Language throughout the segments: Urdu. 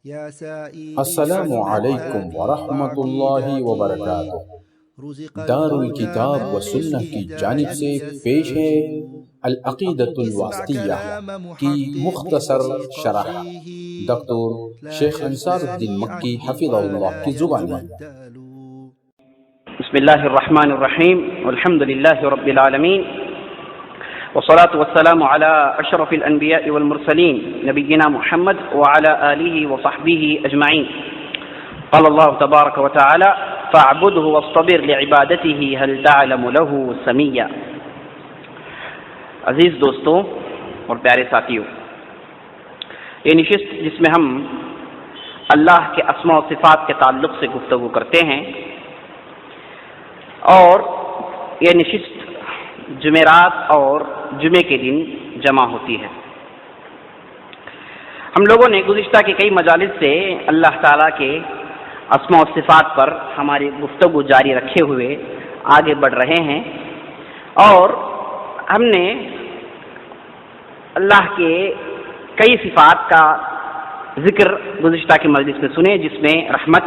السلام علیکم ورحمۃ اللہ وبرکاتہ۔ دارالکتاب و سنہ کی جانب سے پیش ہے العقیدۃ الواسطیہ کی مختصر شرح ڈاکٹر شیخ انصار الدین مکی حفظہ اللہ کی زبان میں۔ بسم اللہ الرحمن الرحیم والحمد للہ رب العالمین والصلاة والسلام على اشرف الانبیاء والمرسلین نبینا محمد وعلى آلہ وصحبہ اجمعین۔ قال اللہ تبارک وتعالی فاعبده واصطبر لعبادته هل تعلم له سمیا۔ عزیز دوستوں اور پیارے ساتھیوں، یہ نشست جس میں ہم اللہ کے اسماء و صفات کے تعلق سے گفتگو کرتے ہیں، اور یہ نشست جمعرات اور جمعے کے دن جمع ہوتی ہے۔ ہم لوگوں نے گزشتہ کے کئی مجالس سے اللہ تعالیٰ کے اسماء و صفات پر ہماری گفتگو جاری رکھے ہوئے آگے بڑھ رہے ہیں، اور ہم نے اللہ کے کئی صفات کا ذکر گزشتہ کے مجلس میں سنے، جس میں رحمت،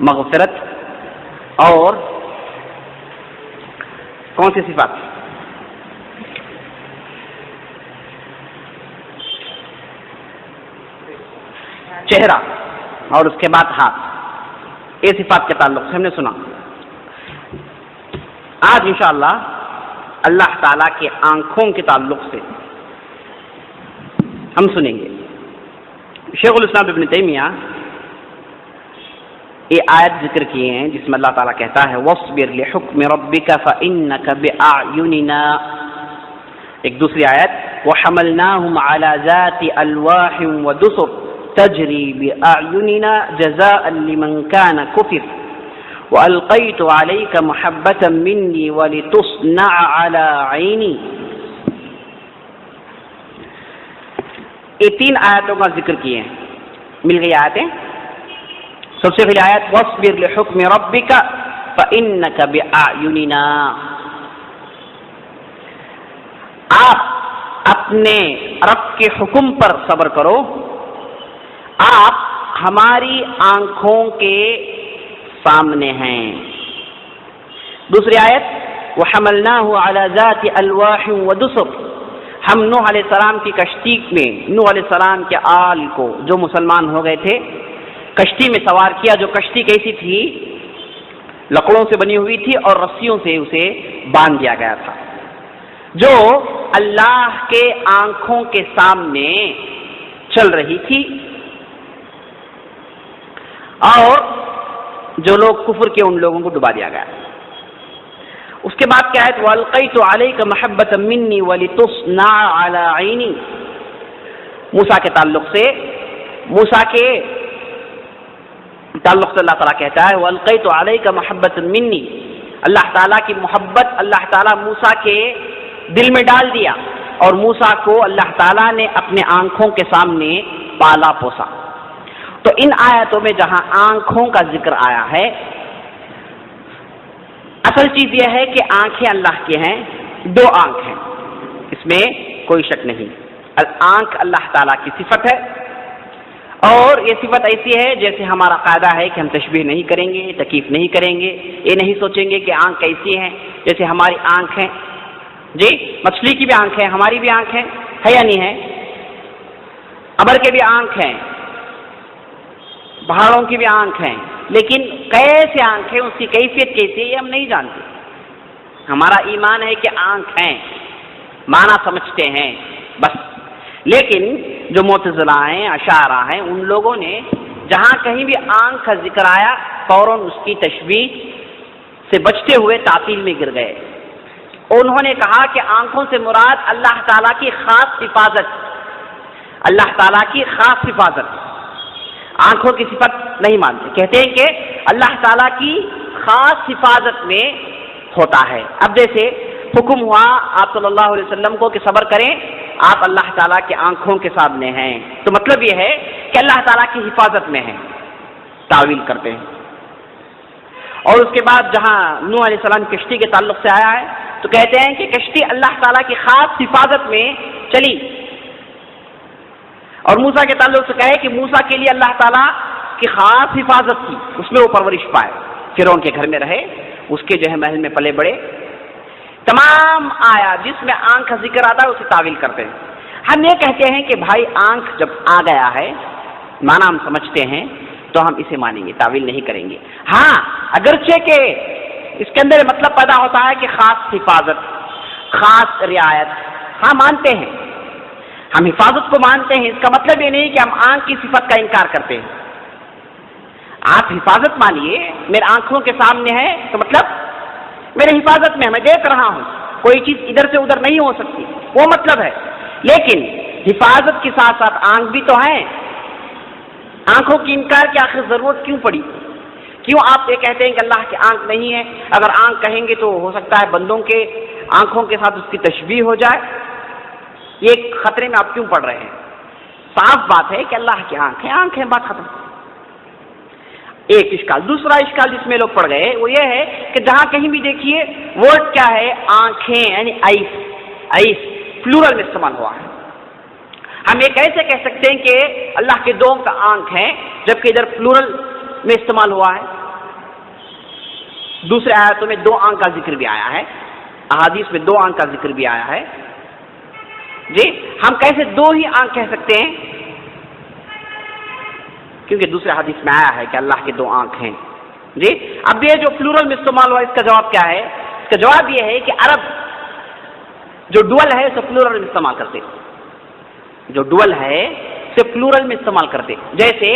مغفرت اور کون سی صفات؟ چہرہ اور اس کے بعد ہاتھ، یہ صفات کے تعلق سے ہم نے سنا۔ آج انشاءاللہ اللہ تعالیٰ کے آنکھوں کے تعلق سے ہم سنیں گے۔ شیخ الاسلام ابن تیمیہ یہ آیت ذکر کیے ہیں جس میں اللہ تعالیٰ کہتا ہے وَاصْبِرْ لِحُكْمِ رَبِّكَ فَإِنَّكَ بِأَعْيُنِنَا۔ ایک دوسری آیت وَحَمَلْنَاهُمْ عَلَى ذَاتِ أَلْوَاحٍ وَدُسُرٍ تجری بأعیننا جزاء لمن كان کفر وألقیت علیک محبتا منی ولتصنع على عینی۔ یہ تین آیتوں کا ذکر کیے ہیں، مل گئی آیتیں۔ سب سے پہلی آیت واصبر لحکم ربک فإنک بأعیننا، آپ اپنے رب کے حکم پر صبر کرو، آپ ہماری آنکھوں کے سامنے ہیں۔ دوسری آیت وَحَمَلْنَاهُ عَلَى ذَاتِ أَلْوَاحٍ وَدُسُرٍ، ہم نوح علیہ السلام کی کشتی میں نوح علیہ السلام کے آل کو جو مسلمان ہو گئے تھے کشتی میں سوار کیا، جو کشتی کیسی تھی؟ لکڑوں سے بنی ہوئی تھی اور رسیوں سے اسے باندھ دیا گیا تھا، جو اللہ کے آنکھوں کے سامنے چل رہی تھی، اور جو لوگ کفر کے ان لوگوں کو ڈبا دیا گیا۔ اس کے بعد کیا ہے؟ وَأَلْقَيْتُ عَلَيْكَ مَحَبَّةً مِّنِّي وَلِتُصْنَعَ عَلَى عَيْنِي۔ موسیٰ کے تعلق سے اللہ تعالیٰ کہتا ہے وَأَلْقَيْتُ عَلَيْكَ مَحَبَّةً مِّنِّي، اللہ تعالیٰ کی محبت اللہ تعالیٰ موسیٰ کے دل میں ڈال دیا، اور موسیٰ کو اللہ تعالیٰ نے اپنے آنکھوں کے سامنے پالا پوسا۔ تو ان آیتوں میں جہاں آنکھوں کا ذکر آیا ہے، اصل چیز یہ ہے کہ آنکھیں اللہ کی ہیں، دو آنکھ ہیں، اس میں کوئی شک نہیں۔ آنکھ اللہ تعالیٰ کی صفت ہے، اور یہ صفت ایسی ہے جیسے ہمارا قاعدہ ہے کہ ہم تشبیہ نہیں کریں گے، تکیف نہیں کریں گے، یہ نہیں سوچیں گے کہ آنکھ کیسی ہے جیسے ہماری آنکھ ہے۔ جی مچھلی کی بھی آنکھ ہے، ہماری بھی آنکھ ہے یا نہیں ہے؟ ابر کے بھی آنکھ ہیں، پہاڑوں کی بھی آنکھ ہیں، لیکن کیسے آنکھ ہے، اس کی کیفیت کیسی ہے، یہ ہم نہیں جانتے۔ ہمارا ایمان ہے کہ آنکھ ہیں، معنی سمجھتے ہیں بس۔ لیکن جو معتزلہ ہیں، اشاعرہ ہیں، ان لوگوں نے جہاں کہیں بھی آنکھ کا ذکر آیا فوراً اس کی تشبیہ سے بچتے ہوئے تعطیل میں گر گئے۔ انہوں نے کہا کہ آنکھوں سے مراد اللہ تعالیٰ کی خاص حفاظت، اللہ تعالیٰ کی خاص حفاظت، آنکھوں کی صفت نہیں مانتے، کہتے ہیں کہ اللہ تعالیٰ کی خاص حفاظت میں ہوتا ہے۔ اب جیسے حکم ہوا آپ صلی اللہ علیہ وسلم کو کہ صبر کریں، آپ اللہ تعالیٰ کی آنکھوں کے سامنے ہیں، تو مطلب یہ ہے کہ اللہ تعالیٰ کی حفاظت میں ہے، تعویل کرتے ہیں۔ اور اس کے بعد جہاں نوح علیہ السلام کشتی کے تعلق سے آیا ہے تو کہتے ہیں کہ کشتی اللہ تعالیٰ کی خاص حفاظت میں چلی، اور موسیٰ کے تعلق سے کہے کہ موسیٰ کے لیے اللہ تعالیٰ کی خاص حفاظت کی، اس میں وہ پرورش پائے، فرعون کے گھر میں رہے، اس کے جو ہے محل میں پلے بڑے. تمام آیا جس میں آنکھ کا ذکر آتا ہے اسے تعویل کرتے ہیں. ہم یہ کہتے ہیں کہ بھائی آنکھ جب آ گیا ہے، معنی ہم سمجھتے ہیں تو ہم اسے مانیں گے، تعویل نہیں کریں گے. ہاں اگرچہ کہ اس کے اندر مطلب پیدا ہوتا ہے کہ خاص حفاظت، خاص رعایت، ہاں مانتے ہیں، ہم حفاظت کو مانتے ہیں. اس کا مطلب یہ نہیں کہ ہم آنکھ کی صفت کا انکار کرتے ہیں. آپ حفاظت مانیے، میرے آنکھوں کے سامنے ہے تو مطلب میرے حفاظت میں، میں دیکھ رہا ہوں، کوئی چیز ادھر سے ادھر نہیں ہو سکتی، وہ مطلب ہے. لیکن حفاظت کے ساتھ ساتھ آنکھ بھی تو ہے. آنکھوں کی انکار کی آخر ضرورت کیوں پڑی؟ کیوں آپ یہ کہتے ہیں کہ اللہ کی آنکھ نہیں ہے؟ اگر آنکھ کہیں گے تو ہو سکتا ہے بندوں کے آنکھوں کے ساتھ اس کی تشبیہ ہو جائے. یہ خطرے میں آپ کیوں پڑ رہے ہیں؟ صاف بات ہے کہ اللہ کی آنکھ ہے، آنکھ ہے، بات ختم. ایک اشکال. دوسرا اشکال جس میں لوگ پڑ گئے وہ یہ ہے کہ جہاں کہیں بھی دیکھیے ورڈ کیا ہے، آنکھیں، یعنی آئس، آئس پلورل میں استعمال ہوا ہے. ہم یہ کیسے کہہ سکتے ہیں کہ اللہ کے دو کا آنکھ ہے جبکہ ادھر پلورل میں استعمال ہوا ہے؟ دوسرے آیاتوں میں دو آنکھ کا ذکر بھی آیا ہے، احادیث میں دو آنکھ کا ذکر بھی آیا ہے. جی ہم کیسے دو ہی آنکھ کہہ سکتے ہیں؟ کیونکہ دوسرے حدیث میں آیا ہے کہ اللہ کے دو آنکھ ہیں. جی اب یہ جو پلورل میں استعمال ہوا اس کا جواب کیا ہے؟ اس کا جواب یہ ہے کہ عرب جو ڈوئل ہے اسے پلورل میں استعمال کرتے، جو ڈوئل ہے اسے پلورل میں استعمال کرتے. جیسے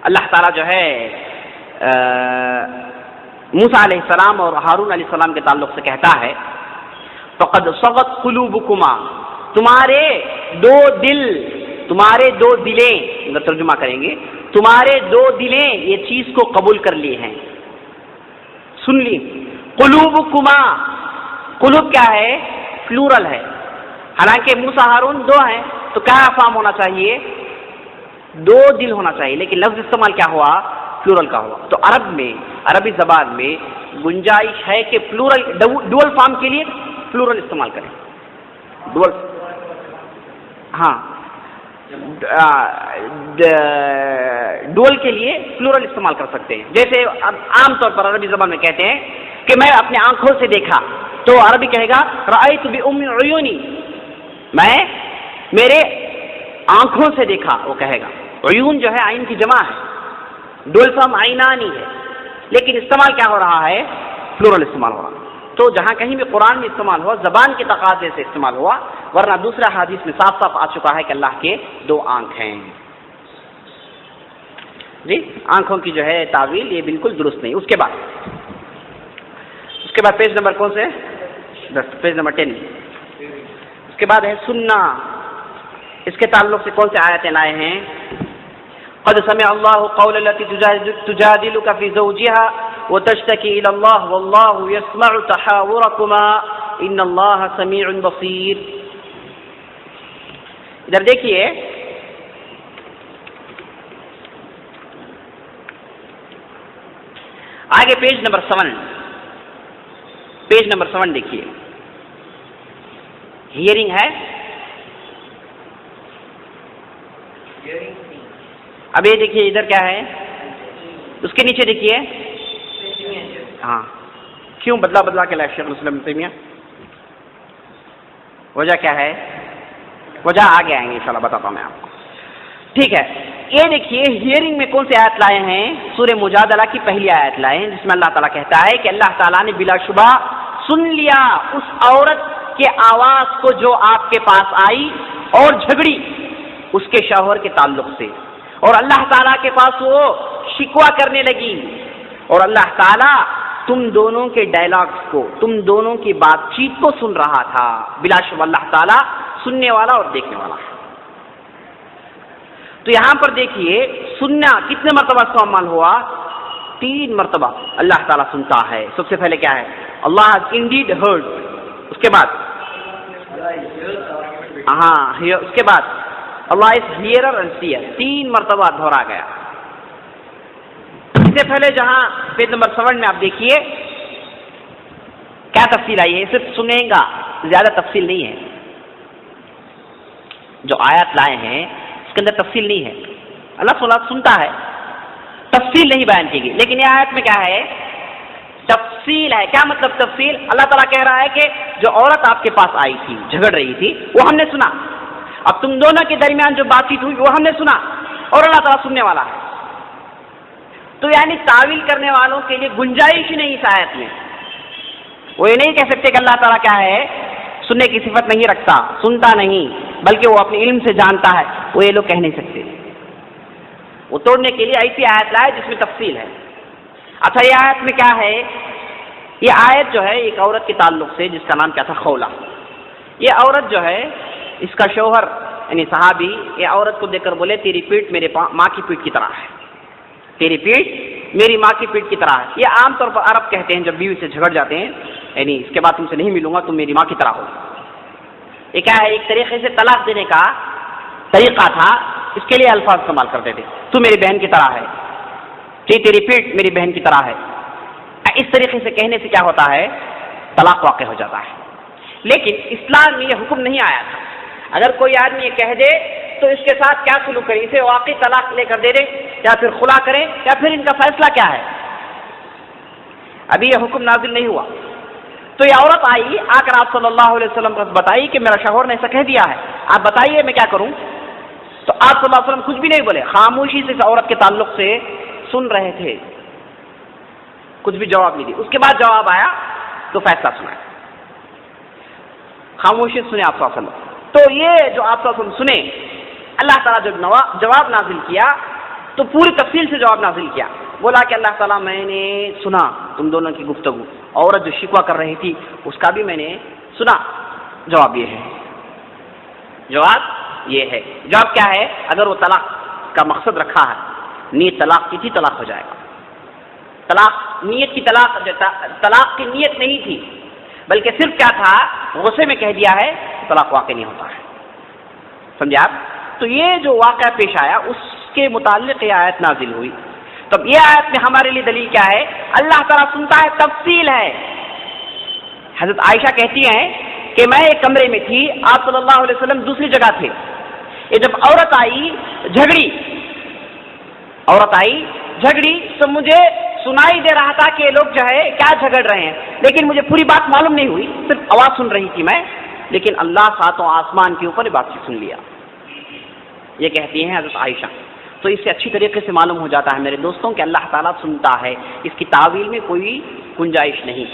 اللہ تعالیٰ جو ہے موسیٰ علیہ السلام اور ہارون علیہ السلام کے تعلق سے کہتا ہے فقد صغت قلوبکما، تمہارے دو دل، تمہارے دو دلیں، ترجمہ کریں گے، تمہارے دو دلیں یہ چیز کو قبول کر لیے ہیں، سن لی. قلوبکما، قلوب کیا ہے؟ پلورل ہے. حالانکہ موسیٰ ہارون دو ہیں تو کیا فارم ہونا چاہیے؟ دو دل ہونا چاہیے، لیکن لفظ استعمال کیا ہوا؟ پلورل کا ہوا. تو عرب میں، عربی زبان میں گنجائش ہے کہ پلورل ڈوئل فارم کے لیے پلورل استعمال کریں. ڈوئل، ہاں ڈوئل کے لیے پلورل استعمال کر سکتے ہیں. جیسے عام طور پر عربی زبان میں کہتے ہیں کہ میں اپنے آنکھوں سے دیکھا، تو عربی کہے گا رأیت بأم عیونی، میں میرے آنکھوں سے دیکھا، وہ کہے گا. عیون جو ہے عین کی جمع ہے، ڈوئل فارم عینانی ہے، لیکن استعمال کیا ہو رہا ہے؟ پلورل استعمال ہو رہا ہے. تو جہاں کہیں بھی قرآن میں استعمال ہوا زبان کے تقاضے سے استعمال ہوا، ورنہ دوسرا حدیث میں صاف صاف آ چکا ہے کہ اللہ کے دو آنکھ ہیں. جی آنکھوں کی جو ہے تعویل یہ بالکل درست نہیں. اس کے بعد پیج نمبر کون سے؟ 10، پیج نمبر 10. اس کے بعد ہے سننا. اس کے تعلق سے کون سے آیتیں لائے ہیں؟ قد سمع اللہ قول التي تجادلك في زوجها وتشتكي الى الله والله يسمع تحاوركما ان الله سميع بصير. ادھر دیکھیے آگے پیج نمبر 7، پیج نمبر 7 دیکھیے. ہیئرنگ ہے، اب یہ دیکھیے ادھر کیا ہے، اس کے نیچے دیکھیے. ہاں کیوں بدلا کے لائے شیخ الاسلام ابن تیمیہ؟ وجہ کیا ہے؟ وجہ آگے آئیں گے انشاءاللہ بتاتا ہوں میں آپ کو. ٹھیک ہے، یہ دیکھیے ہیئرنگ میں کون سے آیت لائے ہیں؟ سورہ مجادلہ کی پہلی آیت لائے ہیں جس میں اللہ تعالیٰ کہتا ہے کہ اللہ تعالیٰ نے بلا شبہ سن لیا اس عورت کے آواز کو جو آپ کے پاس آئی اور جھگڑی اس کے شوہر کے تعلق سے، اور اللہ تعالیٰ کے پاس وہ شکوہ کرنے لگی، اور اللہ تعالیٰ تم دونوں کے ڈائلاگز کو، تم دونوں کی بات چیت کو سن رہا تھا. بلا شبہ اللہ تعالیٰ سننے والا اور دیکھنے والا. تو یہاں پر دیکھیے سننا کتنے مرتبہ استعمال ہوا؟ 3 مرتبہ اللہ تعالیٰ سنتا ہے. سب سے پہلے کیا ہے؟ اللہ has indeed heard. اس کے بعد اس کے بعد اللہ is hearer and seer. 3 مرتبہ دہرا گیا. اس سے پہلے جہاں پیج نمبر 7 میں آپ دیکھیے کیا تفصیل آئی ہے، صرف سنیں گا، زیادہ تفصیل نہیں ہے. جو آیات لائے ہیں اس کے اندر تفصیل نہیں ہے. اللہ تعالیٰ سنتا ہے، تفصیل نہیں بیان کی گئی. لیکن یہ آیت میں کیا ہے؟ تفصیل ہے. کیا مطلب تفصیل؟ اللہ تعالیٰ کہہ رہا ہے کہ جو عورت آپ کے پاس آئی تھی، جھگڑ رہی تھی، وہ ہم نے سنا. اب تم دونوں کے درمیان جو بات چیت ہوئی وہ ہم نے سنا، اور اللہ تعالیٰ سننے والا ہے. تو یعنی تعویل کرنے والوں کے لیے گنجائش ہی نہیں اس آیت میں. وہ یہ نہیں کہہ سکتے کہ اللہ تعالیٰ کیا ہے، سننے کی صفت نہیں رکھتا، سنتا نہیں، بلکہ وہ اپنے علم سے جانتا ہے. وہ یہ لوگ کہہ نہیں سکتے. وہ توڑنے کے لیے ایسی آیت لائے جس میں تفصیل ہے. اچھا، یہ آیت میں کیا ہے؟ یہ آیت جو ہے ایک عورت کے تعلق سے جس کا نام کیا تھا؟ خولا. یہ عورت جو ہے، اس کا شوہر یعنی صحابی یہ عورت کو دیکھ کر بولے تیری پیٹھ میرے ماں کی پیٹھ کی طرح ہے، تیری پیٹھ میری ماں کی پیٹھ کی طرح ہے. یہ عام طور پر عرب کہتے ہیں جب بیوی سے جھگڑ جاتے ہیں، یعنی اس کے بعد تم سے نہیں ملوں گا، تم میری ماں کی طرح ہو. یہ کیا ہے؟ ایک طریقے سے طلاق دینے کا طریقہ تھا. اس کے لیے الفاظ استعمال کرتے تھے. تو میری بہن کی طرح ہے، تیری پیٹھ میری بہن کی طرح ہے. اس طریقے سے کہنے سے کیا ہوتا ہے؟ طلاق واقع ہو جاتا ہے. لیکن اسلام میں یہ حکم نہیں آیا تھا. اگر کوئی آدمی یہ کہہ دے تو اس کے ساتھ کیا سلوک کرے؟ اسے واقعی طلاق لے کر دے دے، یا پھر خلا کرے، یا پھر ان کا فیصلہ کیا ہے؟ ابھی یہ حکم نازل نہیں ہوا. تو یہ عورت آئی، آ کر آپ صلی اللہ علیہ وسلم کو بتائی کہ میرا شوہر نے ایسا کہہ دیا ہے، آپ بتائیے میں کیا کروں. تو آپ صلی اللہ علیہ وسلم کچھ بھی نہیں بولے، خاموشی سے اس عورت کے تعلق سے سن رہے تھے، کچھ بھی جواب نہیں دی. اس کے بعد جواب آیا تو فیصلہ سنا، خاموشی سنے آپ صلی اللہ علیہ وسلم. تو یہ جو آپ صلی اللہ علیہ وسلم سنے، اللہ تعالیٰ جب جواب نازل کیا تو پوری تفصیل سے جواب نازل کیا. بولا کہ اللہ تعالیٰ میں نے سنا تم دونوں کی گفتگو، عورت جو شکوہ کر رہی تھی اس کا بھی میں نے سنا. جواب یہ ہے، جواب یہ ہے. جواب کیا ہے؟ اگر وہ طلاق کا مقصد رکھا ہے، نیت طلاق کی تھی، طلاق ہو جائے گا. طلاق نیت کی طلاق کی نیت نہیں تھی، بلکہ صرف کیا تھا؟ غصے میں کہہ دیا ہے، طلاق واقع نہیں ہوتا ہے. سمجھے آپ؟ تو یہ جو واقعہ پیش آیا اس کے متعلق یہ آیت نازل ہوئی. تو اب یہ آیت میں ہمارے لیے دلیل کیا ہے؟ اللہ تعالیٰ سنتا ہے، تفصیل ہے. حضرت عائشہ کہتی ہیں کہ میں ایک کمرے میں تھی، آپ صلی اللہ علیہ وسلم دوسری جگہ تھے. یہ جب عورت آئی جھگڑی تو مجھے سنائی دے رہا تھا کہ یہ لوگ جو ہے کیا جھگڑ رہے ہیں، لیکن مجھے پوری بات معلوم نہیں ہوئی، صرف آواز سن رہی تھی میں. لیکن اللہ ساتوں آسمان کے اوپر یہ بات سن لیا. یہ کہتی ہیں حضرت عائشہ. تو اس سے اچھی طریقے سے معلوم ہو جاتا ہے میرے دوستوں کہ اللہ تعالیٰ سنتا ہے، اس کی تعویل میں کوئی گنجائش نہیں.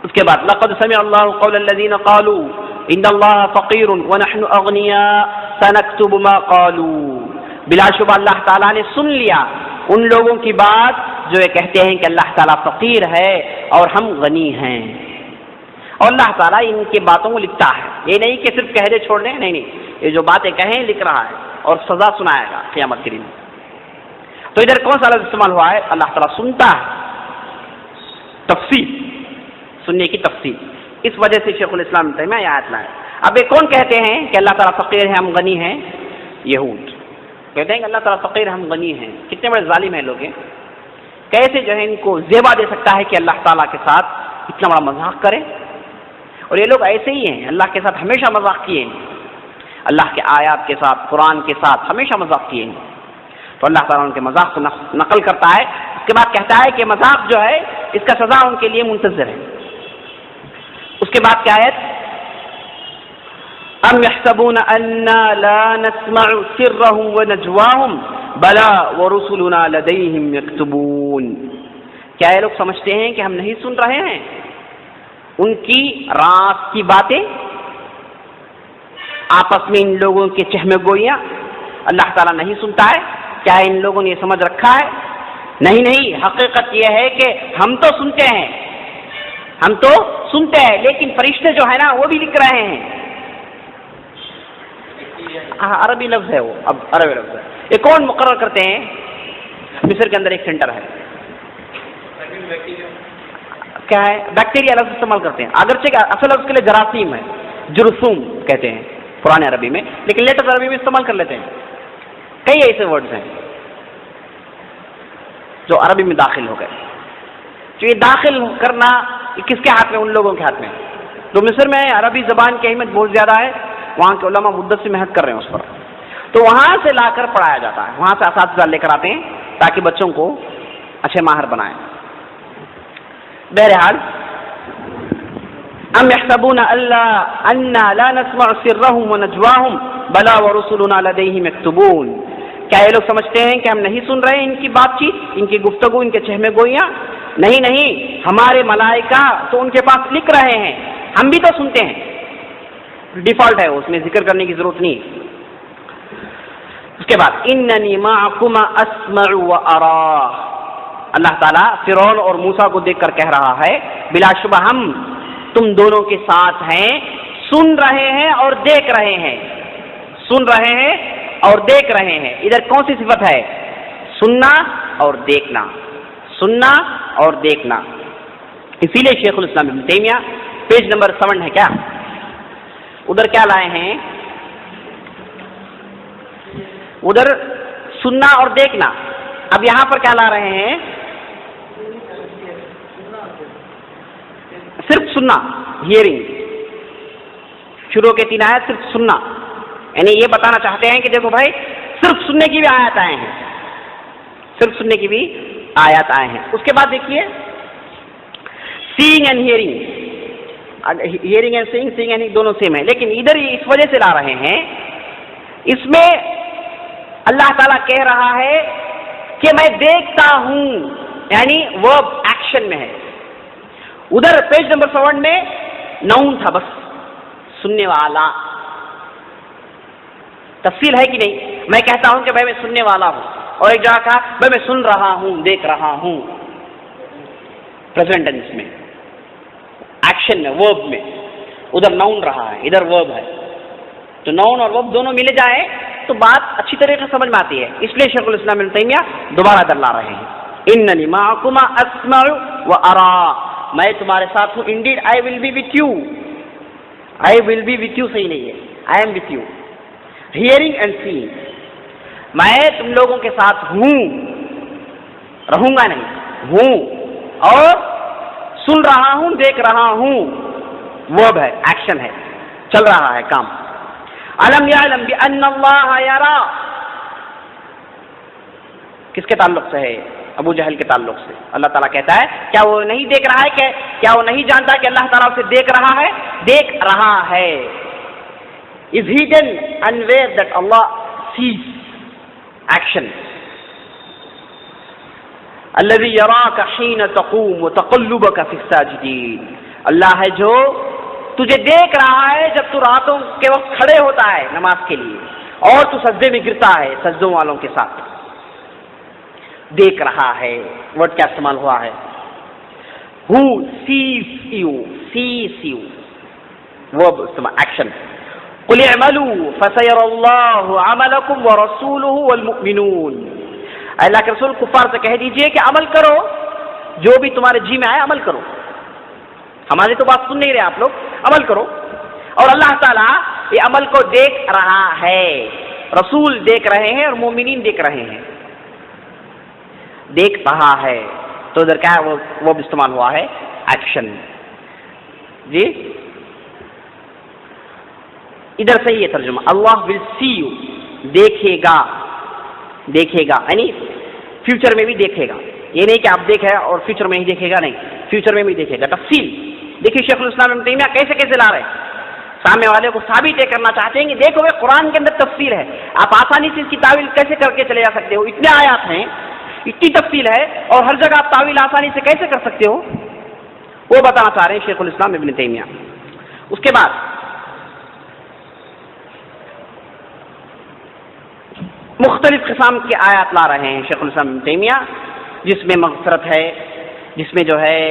اس کے بعد لقد سمع اللہ قول الذین قالوا ان اللہ فقیر ونحن اغنیاء سنکتب ما قالوا. بلا شبہ اللہ تعالیٰ نے سن لیا ان لوگوں کی بات جو یہ کہتے ہیں کہ اللہ تعالیٰ فقیر ہے اور ہم غنی ہیں. اور اللہ تعالیٰ ان کی باتوں کو لکھتا ہے. یہ نہیں کہ صرف کہہ دے چھوڑ دیں، نہیں، یہ جو باتیں کہیں لکھ رہا ہے اور سزا سنائے گا قیامت کے دن. تو ادھر کون سا لفظ استعمال ہوا ہے؟ اللہ تعالیٰ سنتا ہے، تفصیل، سننے کی تفصیل. اس وجہ سے شیخ الاسلام ابن تیمیہ آیت لائے. اب یہ کون کہتے ہیں کہ اللہ تعالیٰ فقیر ہے ہم غنی ہیں؟ یہود کہتے ہیں کہ اللہ تعالیٰ فقیر ہم غنی ہیں. کتنے بڑے ظالم ہیں لوگ ہیں. کیسے جو ہے ان کو زیبا دے سکتا ہے کہ اللہ تعالیٰ کے ساتھ اتنا بڑا مذاق کرے. اور یہ لوگ ایسے ہی ہیں، اللہ کے ساتھ ہمیشہ مذاق کیے ہیں، اللہ کے آیات کے ساتھ، قرآن کے ساتھ ہمیشہ مذاق کیے ہیں. تو اللہ تعالیٰ ان کے مذاق کو نقل کرتا ہے. اس کے بعد کہتا ہے کہ مذاق جو ہے اس کا سزا ان کے لیے منتظر ہے. اس کے بعد کیا آیت؟ ام يحسبون انا لا نسمع سرهم ونجواهم بلا ورسلنا لديهم يكتبون. کیا یہ لوگ سمجھتے ہیں کہ ہم نہیں سن رہے ہیں ان کی راز کی باتیں، آپس میں ان لوگوں کے چہمے گوئیاں؟ اللہ تعالیٰ نہیں سنتا ہے؟ کیا ان لوگوں نے یہ سمجھ رکھا ہے؟ نہیں، حقیقت یہ ہے کہ ہم تو سنتے ہیں، لیکن فرشتے جو ہے نا وہ بھی لکھ رہے ہیں. عربی لفظ ہے وہ، اب عربی لفظ ہے. یہ کون مقرر کرتے ہیں؟ مصر کے اندر ایک سینٹر ہے، کیا ہے؟ بیکٹیریا لفظ استعمال کرتے ہیں. اگرچہ اصل لفظ کے لیے جراثیم ہے، جرثوم کہتے ہیں پرانے عربی میں، لیکن لیٹر عربی میں استعمال کر لیتے ہیں. کئی ایسے ورڈز ہیں جو عربی میں داخل ہو گئے. تو یہ داخل کرنا کس کے ہاتھ میں؟ ان لوگوں کے ہاتھ میں. تو مصر میں عربی زبان کی اہمیت بہت زیادہ ہے. وہاں کے علماء مدت سے محنت کر رہے ہیں اس پر، تو وہاں سے لا کر پڑھایا جاتا ہے، وہاں سے اساتذہ لے کر آتے ہیں تاکہ بچوں کو اچھے ماہر بنائیں۔ بہرحال ام يحسبون انا لا نسمع سرهم ونجواهم بلا ورسلنا لديهم يكتبون، کیا یہ لوگ سمجھتے ہیں کہ ہم نہیں سن رہے ہیں ان کی بات چیت، ان کی گفتگو، ان کے چہمے گوئیاں؟ نہیں نہیں، ہمارے ملائکہ تو ان کے پاس لکھ رہے ہیں، ہم بھی تو سنتے ہیں، ڈیفالٹ ہے، اس میں ذکر کرنے کی ضرورت نہیں ہے۔ اس کے بعد اننی معکما اسمع وارا، اللہ تعالیٰ فرعون اور موسیٰ کو دیکھ کر کہہ رہا ہے بلا شبہ ہم تم دونوں کے ساتھ ہیں، سن رہے ہیں اور دیکھ رہے ہیں، سن رہے ہیں اور دیکھ رہے ہیں۔ ادھر کون سی صفت ہے؟ سننا اور دیکھنا، سننا اور دیکھنا۔ اسی لیے شیخ الاسلام ابن تیمیہ پیج نمبر 7 ہے کیا، ادھر کیا لائے ہیں؟ ادھر سننا اور دیکھنا، اب یہاں پر کیا لا رہے ہیں؟ صرف سننا، ہیئرنگ۔ شروع کے 3 آیات صرف سننا، یعنی یہ بتانا چاہتے ہیں کہ دیکھو بھائی صرف سننے کی بھی آیات آئے ہیں، صرف سننے کی بھی آیات آئے ہیں۔ اس کے بعد دیکھیے seeing and hearing, hearing and seeing, seeing and دونوں سیم ہے، لیکن ادھر اس وجہ سے لا رہے ہیں، اس میں اللہ تعالیٰ کہہ رہا ہے کہ میں دیکھتا ہوں، یعنی ورب ایکشن میں ہے۔ ادھر پیج نمبر 7 میں نون تھا بس، سننے والا، تفصیل ہے کہ نہیں؟ میں کہتا ہوں کہ بھائی میں سننے والا ہوں، اور ایک جگہ کہا بھائی میں سن رہا ہوں، دیکھ رہا ہوں، پریزنٹ ٹینس میں، ایکشن میں، ورب میں۔ ادھر نون رہا ہے، ادھر ورب ہے، تو نون اور ورب دونوں ملے جائیں تو بات اچھی طریقے سے سمجھ میں آتی ہے۔ اس لیے شیخ الاسلام ابن تیمیہ دوبارہ ادھر لا رہے ہیں اننی معکما اسمع وارا، میں تمہارے ساتھ ہوں، indeed I will be with you, I will be with you صحیح نہیں ہے، I am with you, hearing and seeing, میں تم لوگوں کے ساتھ ہوں، رہوں گا نہیں، ہوں، اور سن رہا ہوں، دیکھ رہا ہوں، ورب ہے، ایکشن ہے، چل رہا ہے کام۔ الم یعلم بان اللہ یرا، کس کے تعلق سے ہے؟ ابو جہل کے تعلق سے۔ اللہ تعالیٰ کہتا ہے کیا وہ نہیں دیکھ رہا ہے، کہ کیا وہ نہیں جانتا کہ اللہ تعالیٰ اسے دیکھ رہا ہے؟ دیکھ رہا ہے۔ is hidden unaware that Allah sees action. الذي يراك حين تقوم وتقلبك في الساجدين، اللہ ہے جو تجھے دیکھ رہا ہے جب تو راتوں کے وقت کھڑے ہوتا ہے نماز کے لیے، اور تو سجدے میں گرتا ہے سجدوں والوں کے ساتھ۔ دیکھ رہا ہے، ورڈ کیا استعمال ہوا ہے؟ who sees you، sees you، ورب استعمال، ایکشن۔ قل اعملوا فسيرى الله عملكم ورسوله والمؤمنون، اللہ کے رسول کفار سے کہہ دیجئے کہ عمل کرو، جو بھی تمہارے جی میں آئے عمل کرو، ہماری تو بات سن نہیں رہے آپ لوگ، عمل کرو۔ اور اللہ تعالیٰ یہ عمل کو دیکھ رہا ہے، رسول دیکھ رہے ہیں اور مومنین دیکھ رہے ہیں، دیکھ رہا ہے، تو ادھر کیا ہے؟ وہ بھی استعمال ہوا ہے، ایکشن۔ جی ادھر صحیح ہے ترجمہ، اللہ ول سی یو، دیکھے گا، دیکھے گا یعنی فیوچر میں بھی دیکھے گا، یہ نہیں کہ آپ دیکھے اور فیوچر میں ہی دیکھے گا، نہیں، فیوچر میں بھی دیکھے گا۔ تفصیل دیکھیے شیخ الاسلام ابن تیمیہ کیسے کیسے لا رہے ہیں، سامنے والے کو ثابت یہ کرنا چاہتے ہیں کہ دیکھو بھائی قرآن کے اندر تفصیل ہے، آپ آسانی سے اس کی تعویل کیسے کر کے چلے جا سکتے ہو، اتنے آیات ہیں، اتنی تفصیل ہے، اور ہر جگہ آپ تعویل آسانی سے کیسے کر سکتے ہو، وہ بتانا چاہ رہے ہیں شیخ الاسلام ابن تیمیہ۔ اس کے بعد مختلف قسم کے آیات لا رہے ہیں شیخ الاسلام ابن تیمیہ، جس میں مغفرت ہے، جس میں جو ہے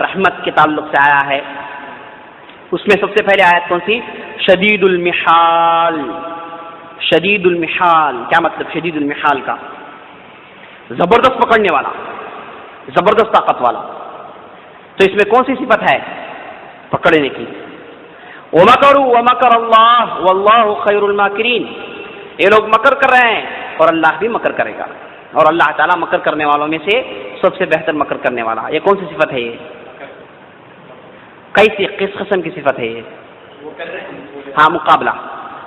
رحمت کے تعلق سے آیا ہے۔ اس میں سب سے پہلے آیت کون سی؟ شدید المحال، شدید المحال کیا مطلب؟ شدید المحال کا زبردست پکڑنے والا، زبردست طاقت والا، تو اس میں کون سی صفت ہے پکڑنے کی؟ وَمَكَرُوا وَمَكَرَ اللَّهُ وَاللَّهُ خَيْرُ الْمَاكِرِينَ، یہ لوگ مکر کر رہے ہیں اور اللہ بھی مکر کرے گا، اور اللہ تعالیٰ مکر کرنے والوں میں سے سب سے بہتر مکر کرنے والا۔ یہ کون سی صفت ہے؟ یہ کیسی کس قسم کی صفت ہے؟ یہ ہاں مقابلہ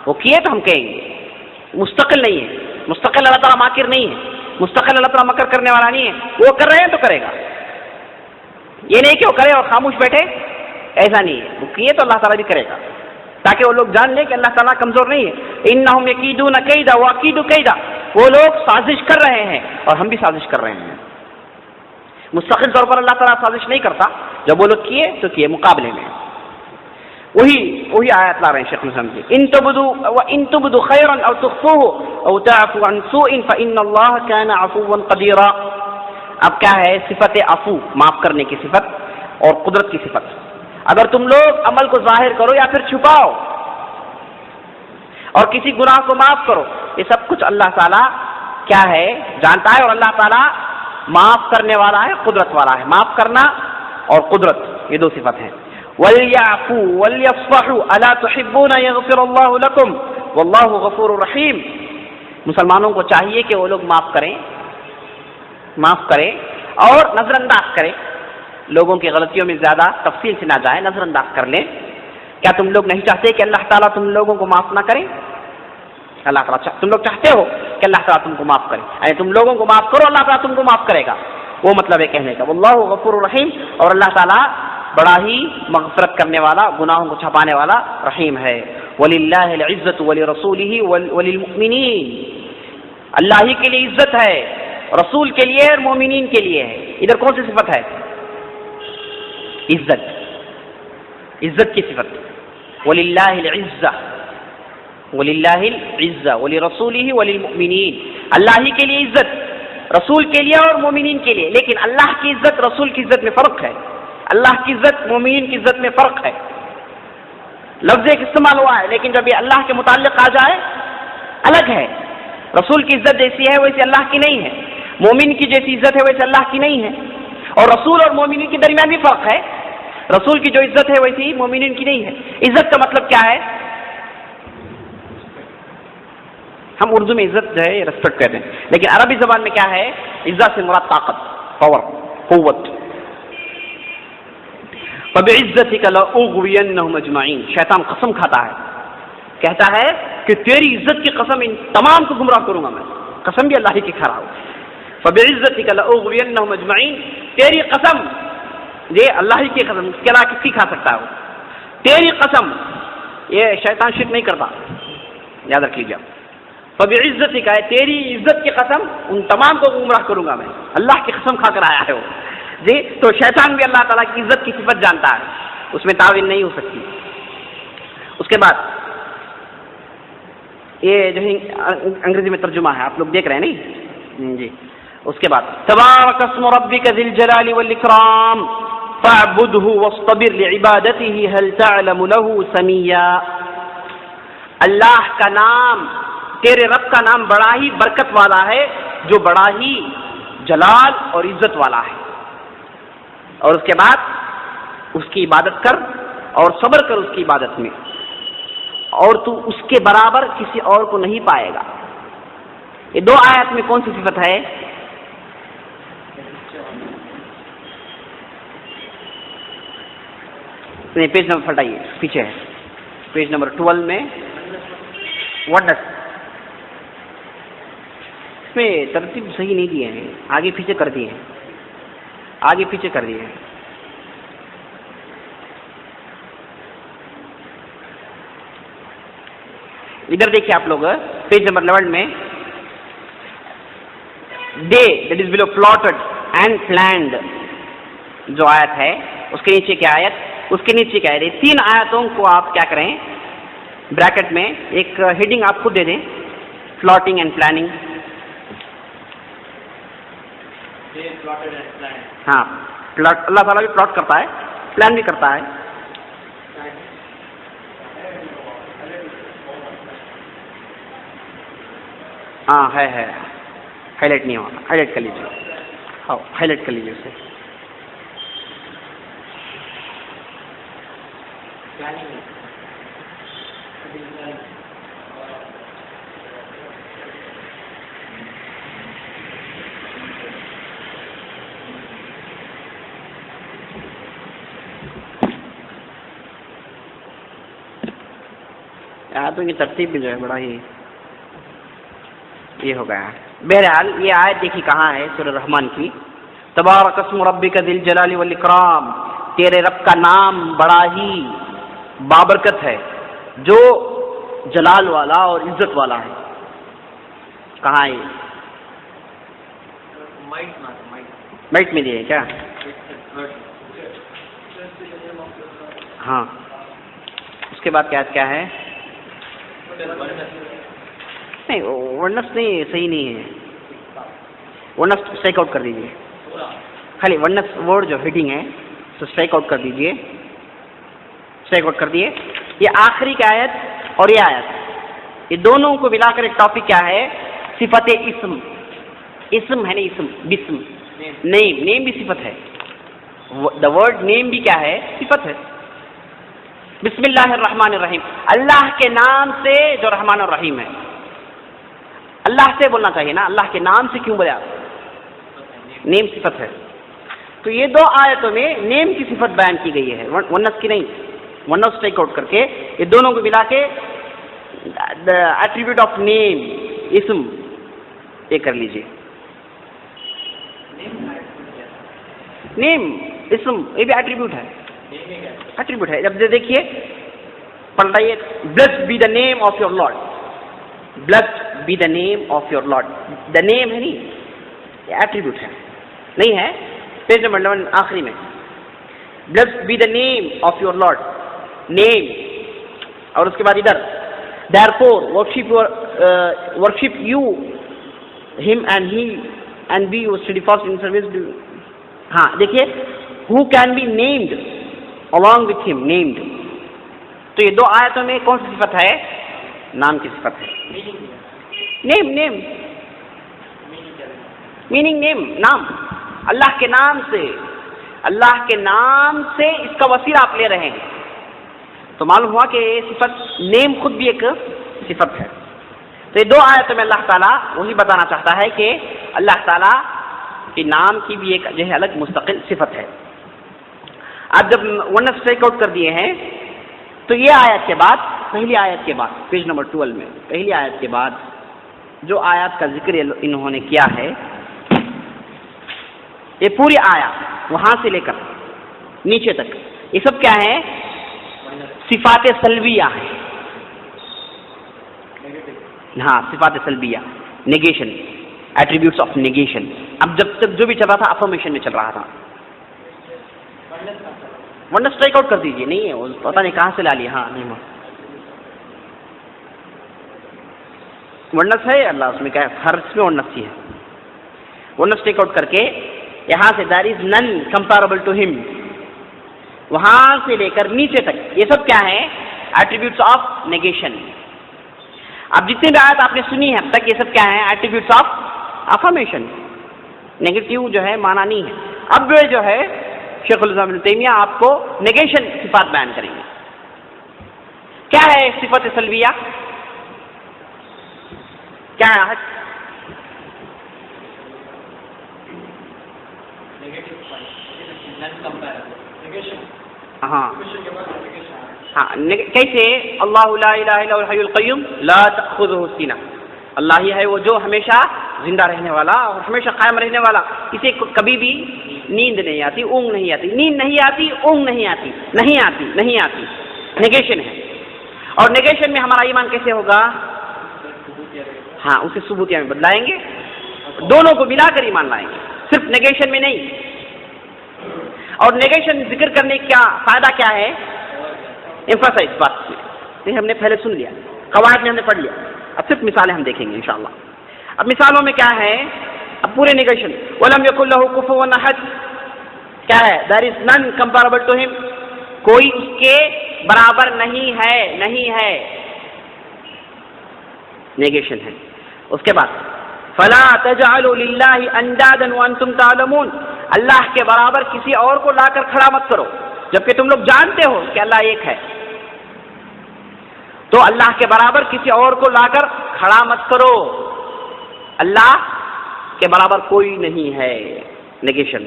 وہ کیے تو ہم کہیں گے. مستقل نہیں ہے, مستقل اللہ تعالیٰ ماکر نہیں ہے, مستقل اللہ تعالیٰ مکر کرنے والا نہیں ہے. وہ کر رہے ہیں تو کرے گا, یہ نہیں کہ وہ کرے اور خاموش بیٹھے, ایسا نہیں ہے. وہ کیے تو اللہ تعالیٰ بھی کرے گا, تاکہ وہ لوگ جان لیں کہ اللہ تعالیٰ کمزور نہیں ہے. انہم یکیدون کیدا واکید کیدا, وہ لوگ سازش کر رہے ہیں اور ہم بھی سازش کر رہے ہیں. مستقل طور پر اللہ تعالیٰ سازش نہیں کرتا, جب وہ لوگ کیے تو کیے مقابلے میں. وہی آیت لا رہے ہیں شیخ مسلم جی. ان تبدوا خیرا او تخفوه او تعفوا عن سوء فان اللہ کان عفوا قدیرا. اب کیا ہے صفت عفو, معاف کرنے کی صفت اور قدرت کی صفت. اگر تم لوگ عمل کو ظاہر کرو یا پھر چھپاؤ اور کسی گناہ کو معاف کرو, یہ سب کچھ اللہ تعالیٰ کیا ہے جانتا ہے, اور اللہ تعالیٰ معاف کرنے والا ہے, قدرت والا ہے. معاف کرنا اور قدرت یہ دو صفت ہیں. وَلْيَعْفُوا وَلْيَصْفَحُوا أَلَا تُحِبُّونَ يَغْفِرَ اللَّهُ لَكُمْ وَاللَّهُ غَفُورٌ رَحِيمٌ. مسلمانوں کو چاہیے کہ وہ لوگ معاف کریں اور نظر انداز کریں, لوگوں کی غلطیوں میں زیادہ تفصیل سے نہ جائیں, نظر انداز کر لیں. کیا تم لوگ نہیں چاہتے کہ اللہ تعالیٰ تم لوگوں کو معاف نہ کرے؟ اللہ تعالیٰ تم لوگ چاہتے ہو کہ اللہ تعالیٰ تم کو معاف کرے, یعنی تم لوگوں کو معاف کرو, اللہ تعالیٰ تم کو معاف کرے گا. وہ مطلب ہے کہنے کا واللہ غفور رحیم, اور اللہ تعالیٰ بڑا ہی مغفرت کرنے والا, گناہوں کو چھپانے والا رحیم ہے. وَلِلَّهِ الْعِزَّةُ وَلِرَسُولِهِ وَلِلْمُؤْمِنِينَ, اللہ ہی کے لیے عزت ہے, رسول کے لیے اور مومنین کے لیے ہے. ادھر کون سی صفت ہے؟ عزت کی صفت. وَلِلَّهِ الْعِزَّةُ وَلِرَسُولِهِ وَلِلْمُؤْمِنِينَ, اللہ ہی کے لیے عزت, رسول کے لیے اور مومنین کے لیے. لیکن اللہ کی عزت رسول کی عزت میں فرق ہے, اللہ کی عزت مومنین کی عزت میں فرق ہے. لفظ ایک استعمال ہوا ہے, لیکن جب یہ اللہ کے متعلق آ جائے الگ ہے. رسول کی عزت جیسی ہے ویسے اللہ کی نہیں ہے, مومن کی جیسی عزت ہے ویسے اللہ کی نہیں ہے. اور رسول اور مومنین کے درمیان بھی فرق ہے, رسول کی جو عزت ہے ویسی مومنین کی نہیں ہے. عزت کا مطلب کیا ہے؟ ہم اردو میں عزت جو ہے ریسپیکٹ کہتے ہیں, لیکن عربی زبان میں کیا ہے؟ عزت سے مراد طاقت, پاور, قوت. فَبِعِزَّتِكَ لَأُغْوِيَنَّهُمْ أَجْمَعِينَ, شیطان قسم کھاتا ہے, کہتا ہے کہ تیری عزت کی قسم ان تمام کو گمراہ کروں گا میں. قسم بھی اللہ ہی کی کھا رہا ہوں. فَبِعِزَّتِكَ لَأُغْوِيَنَّهُمْ أَجْمَعِينَ, تیری قسم, یہ اللہ ہی کی قسم, اس کے علاوہ کس کی کھا سکتا ہے وہ؟ تیری قسم, یہ شیطان شرک نہیں کرتا, یاد رکھ لیجیے. فَبِعِزَّتِكَ ہے تیری عزت کی قسم, ان تمام کو گمراہ کروں گا میں. اللہ کی قسم کھا کر آیا ہے وہ جی. تو شیطان بھی اللہ تعالیٰ کی عزت کی صفت جانتا ہے, اس میں تعویل نہیں ہو سکتی. اس کے بعد یہ جو ہے انگریزی میں ترجمہ ہے, آپ لوگ دیکھ رہے ہیں نہیں جی. اس کے بعد تبارک اسم ربک ذی الجلال والاکرام فاعبدہ واصطبر لعبادتہ هل تعلم له سمیا. اللہ کا نام, تیرے رب کا نام بڑا ہی برکت والا ہے, جو بڑا ہی جلال اور عزت والا ہے. اور اس کے بعد اس کی عبادت کر اور صبر کر اس کی عبادت میں, اور تو اس کے برابر کسی اور کو نہیں پائے گا. یہ دو آیت میں کون سی صفت ہے؟ نہیں, پیج نمبر پھٹائیے, پیچھے ہے پیج نمبر 12 میں. وڈس اس میں ترتیب صحیح نہیں دیے ہیں, آگے پیچھے کر دیے ہیں, آگے پیچھے کر دیے ہیں. ادھر دیکھیے آپ لوگ پیج نمبر 11 میں, day that is blue plotted and planned جو آیت ہے, اس کے نیچے کیا آیت, اس کے نیچے کیا ہے. تین آیتوں کو آپ کیا کریں, بریکٹ میں ایک ہیڈنگ آپ خود دے دیں, پلاٹنگ اینڈ پلاننگ. ہاں, اللہ تعالیٰ بھی پلاٹ کرتا ہے, پلان بھی کرتا ہے. ہاں ہے, ہائی لائٹ نہیں ہوا, ہائی لائٹ کر لیجیے, ہاں ہائی لائٹ کر لیجیے اسے. آیتوں کی ترتیب بھی جو ہے بڑا ہی یہ ہو گیا ہے. بہرحال یہ آیت دیکھی کہاں ہے؟ سورہ رحمان کی. تبارک اسم ربک ذی الجلال والاکرام، تیرے رب کا نام بڑا ہی بابرکت ہے جو جلال والا اور عزت والا ہے. کہاں ہے؟ مائٹ میں دیے کیا؟ ہاں اس کے بعد کیا ہے؟ نہیں ونس نہیں، صحیح نہیں ہے. ونس اسٹرائک آؤٹ کر دیجیے، خالی ونس ورڈ جو ہیڈنگ ہے تو اسٹرائک آؤٹ کر دیجیے. اسٹرائک آؤٹ کر دیے. یہ آخری کی آیت اور یہ آیت، یہ دونوں کو ملا کر ایک ٹاپک کیا ہے؟ صفت اسم. اسم ہے نا، اسم بسم، نیم، نیم بھی صفت ہے. دا ورڈ نیم بھی کیا ہے؟ صفت ہے. بسم اللہ الرحمن الرحیم، اللہ کے نام سے جو رحمان الرحیم ہے. اللہ سے بولنا چاہیے نا، اللہ کے نام سے کیوں بولے آپ؟ نیم صفت ہے. تو یہ دو آیتوں میں نیم کی صفت بیان کی گئی ہے، ونس کی نہیں. ونس اسٹرائک آؤٹ کر کے یہ دونوں کو ملا کے ایٹریبیوٹ آف نیم، اسم، یہ کر لیجیے. نیم اسم یہ بھی ایٹریبیوٹ ہے، ایٹریبیوٹ ہے. جب دیکھیے پڑھائیے، blessed be the name of your Lord, blessed be the name of your Lord. The name ہے نہیں، یہ ایٹریبیوٹ ہے، نہیں ہے. پیج نمبر 11 آخری میں، blessed be the name of your Lord, name. اور اس کے بعد ادھر therefore worship you him and he and be steadfast in service. ہاں دیکھیے who can be named along with him، named. تو یہ دو آیتوں میں کون سی صفت ہے؟ نام کی صفت ہے. نیم، نیم میننگ، نیم نام، اللہ کے نام سے، اللہ کے نام سے اس کا وسیلہ آپ لے رہے ہیں. تو معلوم ہوا کہ یہ صفت نیم خود بھی ایک صفت ہے. تو یہ دو آیتوں میں اللہ تعالیٰ وہی بتانا چاہتا ہے کہ اللہ تعالیٰ کے نام کی بھی ایک جو ہے الگ مستقل صفت ہے. آپ جب ون اسٹرائک آؤٹ کر دیے ہیں تو یہ آیت کے بعد، پہلی آیت کے بعد، پیج نمبر 12 میں پہلی آیت کے بعد جو آیات کا ذکر انہوں نے کیا ہے، یہ پوری آیت وہاں سے لے کر نیچے تک یہ سب کیا ہے؟ صفات سلبیہ ہے. ہاں صفات سلبیہ، نیگیشن، ایٹریبیوٹس آف نیگیشن. اب جب تک جو بھی چل رہا تھا افرمیشن میں چل رہا تھا. ونس اسٹرائک آؤٹ کر دیجیے. نہیں ہے وہ پتہ نہیں کہاں سے لا لیا. ہاں نہیں ونس ہے اللہ اس میں کیا ہے؟ ہر اس میں ونس ہی ہے. ونس اسٹرائک آؤٹ کر کے یہاں سے there is none comparable to him، وہاں سے لے کر نیچے تک یہ سب کیا ہے؟ Attributes of negation. اب جتنے بھی آیت آپ نے سنی ہے اب تک یہ سب کیا ہے؟ Attributes of affirmation. نیگیٹو جو ہے معنی نہیں ہے. اب جو ہے شیخ الاسلام ابن تیمیہ آپ کو نیگیشن صفات بیان کریں گے. کیا ہے صفت سلبیہ؟ کیا ہے؟ ہاں ہاں کیسے؟ اللہ لا الہ الا هو الحی القیوم لا تأخذہ سنہ، اللہ ہی ہے وہ جو ہمیشہ زندہ رہنے والا اور ہمیشہ قائم رہنے والا، اسے کبھی بھی نیند نہیں آتی، اونگ نہیں آتی. نیند نہیں آتی، اونگ نہیں آتی، نہیں آتی، نہیں آتی، نیگیشن ہے. اور نیگیشن میں ہمارا ایمان کیسے ہوگا؟ ہاں اسے ثبوتیہ میں بدلائیں گے، دونوں کو ملا کر ایمان لائیں گے، صرف نیگیشن میں نہیں. اور نیگیشن ذکر کرنے کا فائدہ کیا ہے؟ ایمفاسائز بات میں. یہ ہم نے پہلے سن لیا، قواعد میں ہم نے پڑھ لیا. اب صرف مثالیں ہم دیکھیں گے انشاءاللہ. اب مثالوں میں کیا ہے؟ اب پورے نیگیشن. وَلَمْ يَكُنْ لَهُ كُفُوًا أَحَدٌ، کیا ہے؟ there is none comparable to him، کوئی اس کے برابر نہیں ہے، نہیں ہے، نیگیشن ہے. اس کے بعد فَلَا تَجْعَلُوا لِلَّهِ أَنْدَادًا وَأَنْتُمْ تَعْلَمُونَ، اللہ کے برابر کسی اور کو لا کر کھڑا مت کرو جبکہ تم لوگ جانتے ہو کہ اللہ ایک ہے. تو اللہ کے برابر کسی اور کو لا کر کھڑا مت کرو، اللہ کے برابر کوئی نہیں ہے، نیگیشن.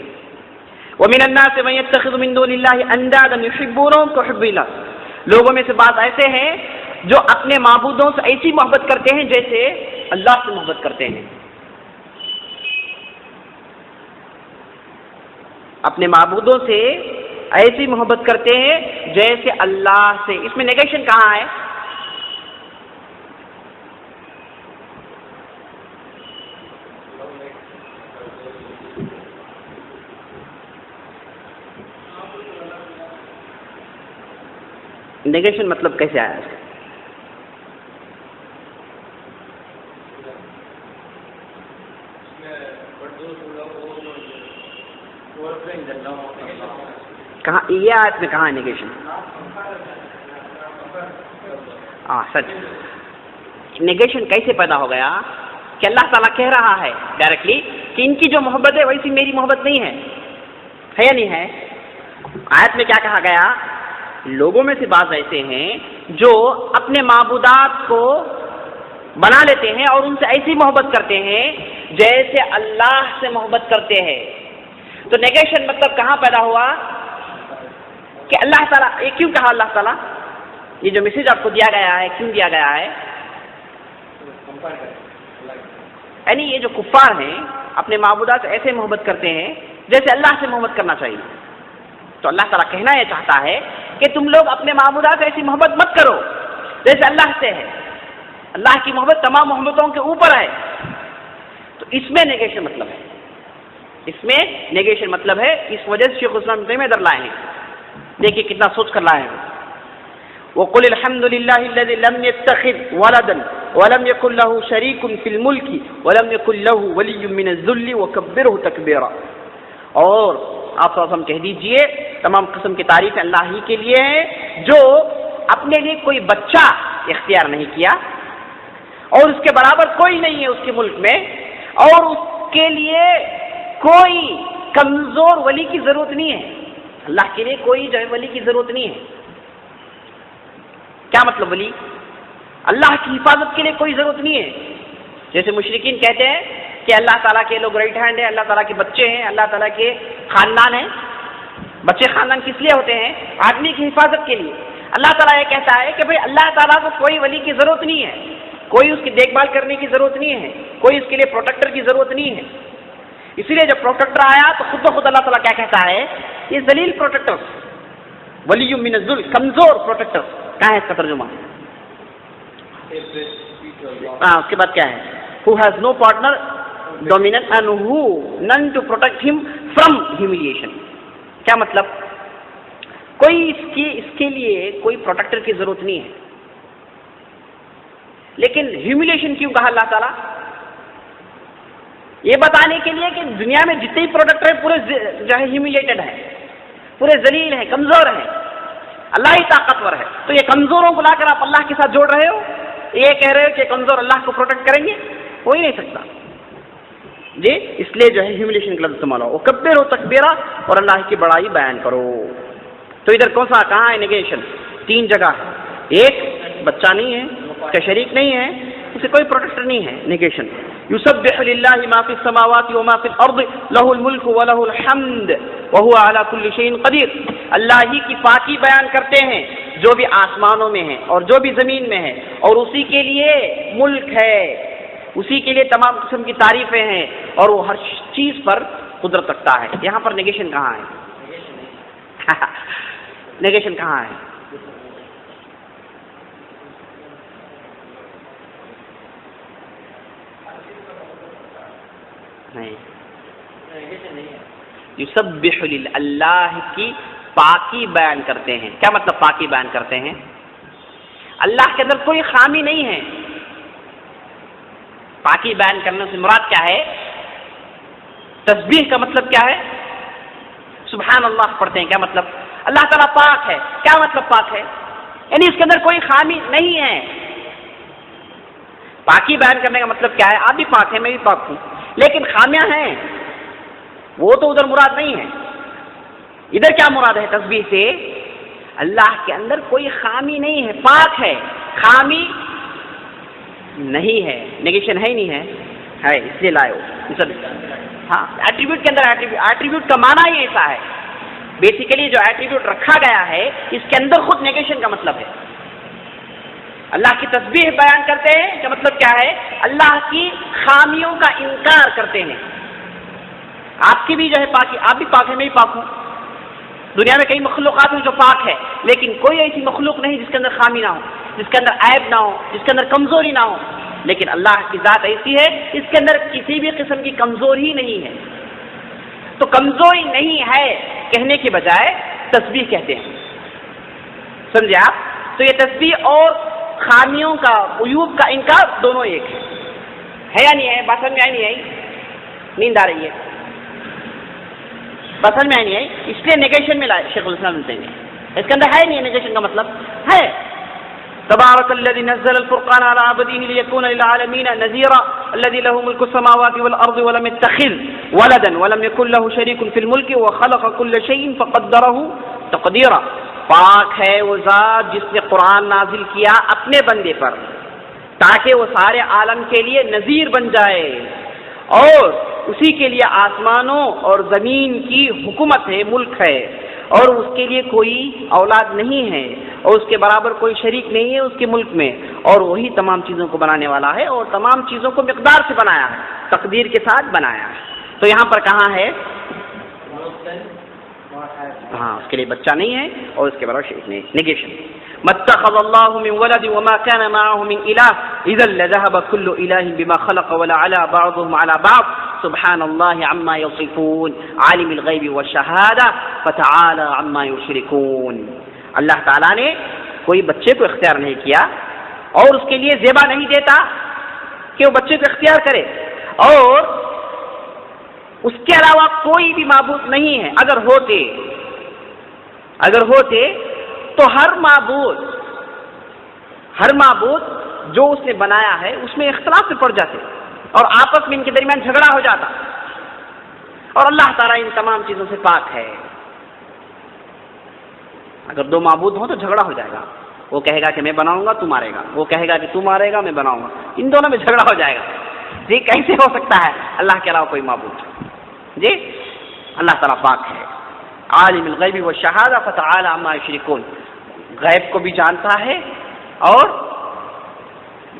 وَمِنَ النَّاسِ مَن يَتَّخِذُ مِن دُونِ اللَّهِ أَنْدَادًا يُحِبُّونَهُمْ كَحُبِّ اللَّهِ، لوگوں میں سے بعض ایسے ہیں جو اپنے معبودوں سے ایسی محبت کرتے ہیں جیسے اللہ سے محبت کرتے ہیں. اپنے معبودوں سے ایسی محبت کرتے ہیں جیسے اللہ سے. اس میں نیگیشن کہاں ہے؟ نیگیشن مطلب کیسے آیا ہے؟ کہاں یہ آیت میں کہاں ہے نیگیشن؟ سچ. نیگیشن کیسے پیدا ہو گیا کہ اللہ تعالیٰ کہہ رہا ہے ڈائریکٹلی کہ ان کی جو محبت ہے ویسی میری محبت نہیں ہے یا نہیں ہے؟ آیت میں کیا کہا گیا؟ لوگوں میں سے بعض ایسے ہیں جو اپنے معبودات کو بنا لیتے ہیں اور ان سے ایسی محبت کرتے ہیں جیسے اللہ سے محبت کرتے ہیں. تو نیگیشن مطلب کہاں پیدا ہوا کہ اللہ تعالیٰ، یہ کیوں کہا اللہ تعالیٰ؟ یہ جو میسج آپ کو دیا گیا ہے کیوں دیا گیا ہے؟ یعنی یہ جو کفار ہیں اپنے معبودات سے ایسے محبت کرتے ہیں جیسے اللہ سے محبت کرنا چاہیے. تو اللہ تعالیٰ کہنا یہ چاہتا ہے کہ تم لوگ اپنے معبودات سے ایسی محبت مت کرو جیسے اللہ سے ہے. اللہ کی محبت تمام محبتوں کے اوپر ہے. تو اس میں نیگیشن مطلب ہے، اس میں نیگیشن مطلب ہے. اس وجہ سے شیخ الاسلام ابن تیمیہ ادھر لائے ہیں. دیکھیے کتنا سوچ کر لائے ہیں. وَقُلِ الْحَمْدُ لِلَّهِ الَّذِي لَمْ يَتَّخِذْ وَلَدًا وَلَمْ يَكُنْ لَهُ شَرِيكٌ فِي الْمُلْكِ وَلَمْ يَكُنْ لَهُ وَلِيٌّ مِّنَ الذُّلِّ وَكَبِّرْهُ تَكْبِيرًا. اور آپ ہم کہہ دیجئے تمام قسم کی تعریف اللہ ہی کے لیے ہے جو اپنے لیے کوئی بچہ اختیار نہیں کیا اور اس کے برابر کوئی نہیں ہے اس کے ملک میں، اور اس کے لیے کوئی کمزور ولی کی ضرورت نہیں ہے. اللہ کے لیے کوئی جو ہے ولی کی ضرورت نہیں ہے. کیا مطلب ولی؟ اللہ کی حفاظت کے لیے کوئی ضرورت نہیں ہے. جیسے مشرکین کہتے ہیں کہ اللہ تعالیٰ کے لوگ رائٹ ہینڈ ہیں، اللہ تعالیٰ کے بچے ہیں، اللہ تعالیٰ کے خاندان ہیں. بچے خاندان کس لیے ہوتے ہیں؟ آدمی کی حفاظت کے لیے. اللہ تعالیٰ یہ کہتا ہے کہ بھئی اللہ تعالیٰ کو کوئی ولی کی ضرورت نہیں ہے، کوئی اس کی دیکھ بھال کرنے کی ضرورت نہیں ہے، کوئی اس کے لیے پروٹیکٹر کی ضرورت نہیں ہے. اسی لیے جب پروٹیکٹر آیا تو خود بخود اللہ تعالیٰ کیا کہتا ہے؟ یہ ذلیل پروٹیکٹر، ولی من الذل، کمزور پروٹیکٹر. کہاں ہے اس کا ترجمہ؟ اس کے بعد کیا ہے؟ who has no partner dominant and who none to protect him from humiliation. کیا مطلب؟ کوئی اس کے لیے کوئی پروٹیکٹر کی ضرورت نہیں ہے. لیکن ہیوملیشن کیوں کہا اللہ تعالیٰ؟ یہ بتانے کے لیے کہ دنیا میں جتنے پروڈکٹ ہیں پورے جو ہے ہیوملیٹڈ ہیں، پورے ذلیل ہیں، کمزور ہیں. اللہ ہی طاقتور ہے. تو یہ کمزوروں کو لا کر آپ اللہ کے ساتھ جوڑ رہے ہو، یہ کہہ رہے ہو کہ کمزور اللہ کو پروٹیکٹ کریں گے؟ ہو ہی نہیں سکتا جی. اس لیے جو ہے ہیوملیشن کا لفظ استعمال ہو. کبیر ہو تکبیرہ، اور اللہ کی بڑائی بیان کرو. تو ادھر کہاں ہے نیگیشن؟ 3 جگہ ہے. ایک، بچہ نہیں ہے، اس کا شریک نہیں ہے، اسے کوئی پروٹیکٹر نہیں ہے، نیگیشن. یسبح للہ ما فی السماوات وما فی الارض لہ الملک ولہ الحمد وہو علی کل شیء قدیر. اللہ ہی کی پاکی بیان کرتے ہیں جو بھی آسمانوں میں ہے اور جو بھی زمین میں ہے، اور اسی کے لیے ملک ہے، اسی کے لیے تمام قسم کی تعریفیں ہیں، اور وہ ہر چیز پر قدرت رکھتا ہے. یہاں پر نیگیشن کہاں ہے؟ نیگیشن کہاں ہے؟ نہیں. یسبح للہ، اللہ کی پاکی بیان کرتے ہیں. کیا مطلب پاکی بیان کرتے ہیں؟ اللہ کے اندر کوئی خامی نہیں ہے. پاکی بیان کرنے سے مراد کیا ہے؟ تسبیح کا مطلب کیا ہے؟ سبحان اللہ پڑھتے ہیں. کیا مطلب؟ اللہ تعالیٰ پاک ہے. کیا مطلب پاک ہے؟ یعنی اس کے اندر کوئی خامی نہیں ہے. پاکی بیان کرنے کا مطلب کیا ہے؟ آپ بھی پاک ہیں، میں بھی پاک ہوں، لیکن خامیاں ہیں، وہ تو ادھر مراد نہیں ہے. ادھر کیا مراد ہے تسبیح سے؟ اللہ کے اندر کوئی خامی نہیں ہے، پاک ہے، خامی نہیں ہے. نیگیشن ہے ہی نہیں ہے، اس لیے لائے ہو. ہاں، ایٹریبیوٹ کے اندر ایٹریبیوٹ کا معنی ہی ایسا ہے. بیسیکلی جو ایٹریبیوٹ رکھا گیا ہے اس کے اندر خود نیگیشن کا مطلب ہے. اللہ کی تسبیح بیان کرتے ہیں کہ مطلب کیا ہے؟ اللہ کی خامیوں کا انکار کرتے ہیں. آپ کی بھی جو ہے پاکی، آپ بھی پاک ہے، میں بھی پاک ہوں. دنیا میں کئی مخلوقات ہیں جو پاک ہے، لیکن کوئی ایسی مخلوق نہیں جس کے اندر خامی نہ ہو، جس کے اندر عیب نہ ہو، جس کے اندر کمزوری نہ ہو. لیکن اللہ کی ذات ایسی ہے اس کے اندر کسی بھی قسم کی کمزوری ہی نہیں ہے. تو کمزوری نہیں ہے کہنے کے بجائے تسبیح کہتے ہیں. سمجھے آپ؟ تو یہ تسبیح اور خامیوں کا، عیوب کا انکار دونوں ایک ہے یا نہیں ہے؟ بات سمجھ میں آئی نہیں آئی؟ نیند آ رہی ہے؟ بات سمجھ میں آئی نہیں آئی؟ اس لیے نیگیشن میں لائے شیخ الاسلام ابن تیمیہ. اس کے اندر ہے نہیں، نیگیشن کا مطلب ہے. تبارک الذی نزل الفرقان علی عبدہ لیکون للعالمین نذیرا الذی له ملک السماوات والارض ولم يتخذ ولدا ولم يكن له شریک فی الملک وخلق كل شیء فقدره تقدیرا. پاک ہے وہ ذات جس نے قرآن نازل کیا اپنے بندے پر تاکہ وہ سارے عالم کے لیے نذیر بن جائے، اور اسی کے لیے آسمانوں اور زمین کی حکومت ہے، ملک ہے، اور اس کے لیے کوئی اولاد نہیں ہے اور اس کے برابر کوئی شریک نہیں ہے اس کے ملک میں، اور وہی تمام چیزوں کو بنانے والا ہے اور تمام چیزوں کو مقدار سے بنایا ہے، تقدیر کے ساتھ بنایا ہے. تو یہاں پر کہاں ہے؟ ہاں، اس کے لیے بچہ نہیں ہے اور اس کے برابر شریک نہیں. نیگیشن. متخذ اللہ من ولد وما كان معه من الہ اذا لذهب كل الہ بما خلق ولعلى بعضهم على بعض سبحان اللہ عما یصفون عالم الغیب والشہادہ فتعالى عما یشرکون. اللہ تعالیٰ نے کوئی بچے کو اختیار نہیں کیا اور اس کے لیے زیبا نہیں دیتا کہ وہ بچے کو اختیار کرے، اور اس کے علاوہ کوئی بھی معبود نہیں ہے. اگر ہوتے تو ہر معبود جو اس نے بنایا ہے اس میں اختلاف سے پڑ جاتے اور آپس میں ان کے درمیان جھگڑا ہو جاتا، اور اللہ تعالیٰ ان تمام چیزوں سے پاک ہے. اگر دو معبود ہوں تو جھگڑا ہو جائے گا، وہ کہے گا کہ میں بناؤں گا تو مارے گا، وہ کہے گا کہ تو مارے گا میں بناؤں گا، ان دونوں میں جھگڑا ہو جائے گا. جی کیسے ہو سکتا ہے اللہ کے علاوہ کوئی معبود؟ جی اللہ تعالیٰ پاک ہے. عالم الغیب والشہادہ فتعالی عما یشرکون. غیب کو بھی جانتا ہے اور